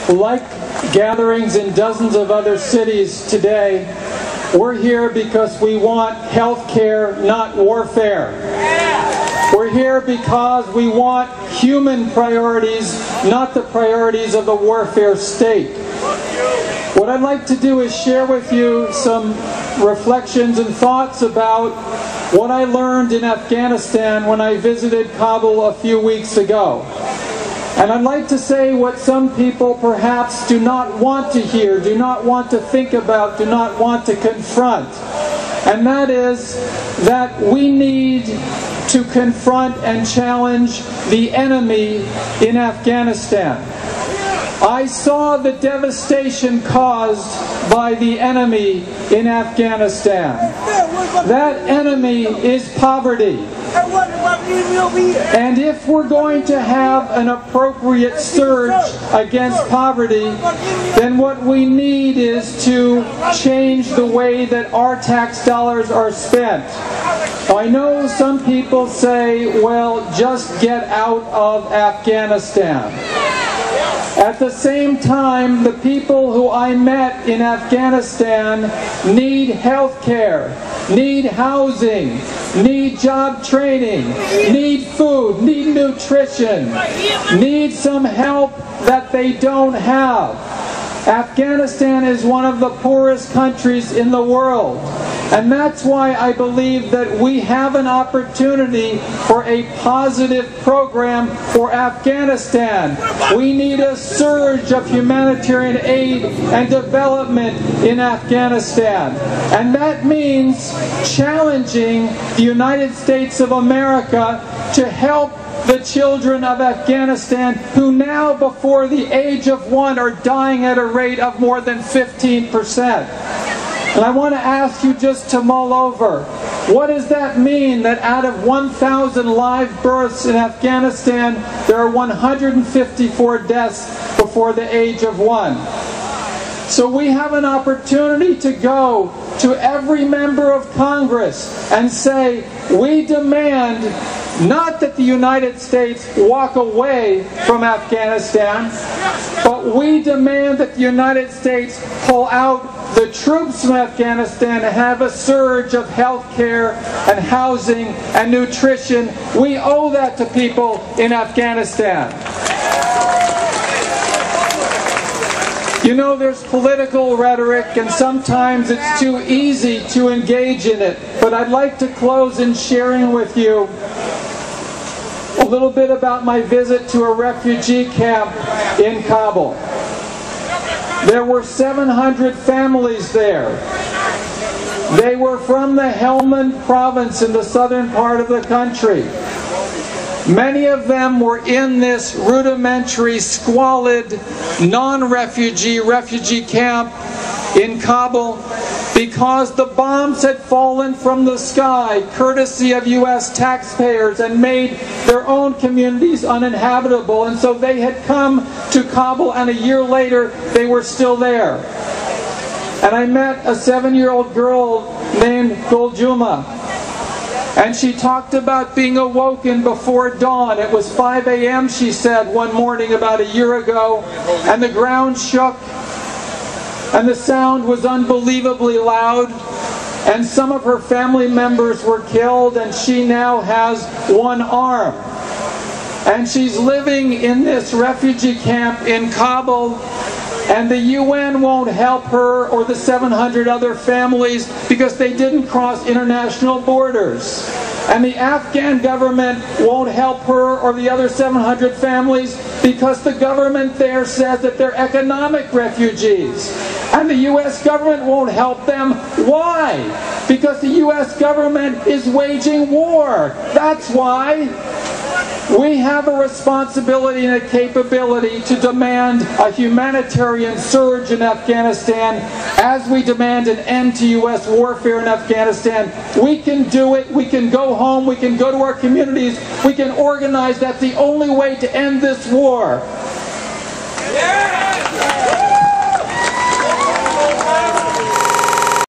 Like gatherings in dozens of other cities today, we're here because we want health care, not warfare. We're here because we want human priorities, not the priorities of the warfare state. What I'd like to do is share with you some reflections and thoughts about what I learned in Afghanistan when I visited Kabul a few weeks ago. And I'd like to say what some people perhaps do not want to hear, do not want to think about, do not want to confront. And that is that we need to confront and challenge the enemy in Afghanistan. I saw the devastation caused by the enemy in Afghanistan. That enemy is poverty. And if we're going to have an appropriate surge against poverty, then what we need is to change the way that our tax dollars are spent. I know some people say, well, just get out of Afghanistan. At the same time, the people who I met in Afghanistan need health care, need housing, need job training, need food, need nutrition, need some help that they don't have. Afghanistan is one of the poorest countries in the world. And that's why I believe that we have an opportunity for a positive program for Afghanistan. We need a surge of humanitarian aid and development in Afghanistan. And that means challenging the United States of America to help the children of Afghanistan who now, before the age of 1, are dying at a rate of more than 15%. And I want to ask you just to mull over, what does that mean that out of 1,000 live births in Afghanistan, there are 154 deaths before the age of 1? So we have an opportunity to go to every member of Congress and say, we demand not that the United States walk away from Afghanistan, but we demand that the United States pull out the troops from Afghanistan and have a surge of health care and housing and nutrition. We owe that to people in Afghanistan. You know, there's political rhetoric, and sometimes it's too easy to engage in it. But I'd like to close in sharing with you a little bit about my visit to a refugee camp in Kabul. There were 700 families there. They were from the Helmand province in the southern part of the country. Many of them were in this rudimentary, squalid, non-refugee refugee camp in Kabul because the bombs had fallen from the sky, courtesy of U.S. taxpayers, and made their own communities uninhabitable. And so they had come to Kabul, and a year later, they were still there. And I met a 7-year-old girl named Guljuma. And she talked about being awoken before dawn. It was 5 a.m., she said, one morning about a year ago, and the ground shook, and the sound was unbelievably loud, and some of her family members were killed, and she now has one arm. And she's living in this refugee camp in Kabul, and the UN won't help her or the 700 other families because they didn't cross international borders. And the Afghan government won't help her or the other 700 families because the government there says that they're economic refugees. And the U.S. government won't help them. Why? Because the U.S. government is waging war. That's why. We have a responsibility and a capability to demand a humanitarian surge in Afghanistan as we demand an end to U.S. warfare in Afghanistan. We can do it. We can go home. We can go to our communities. We can organize. That's the only way to end this war. Yeah!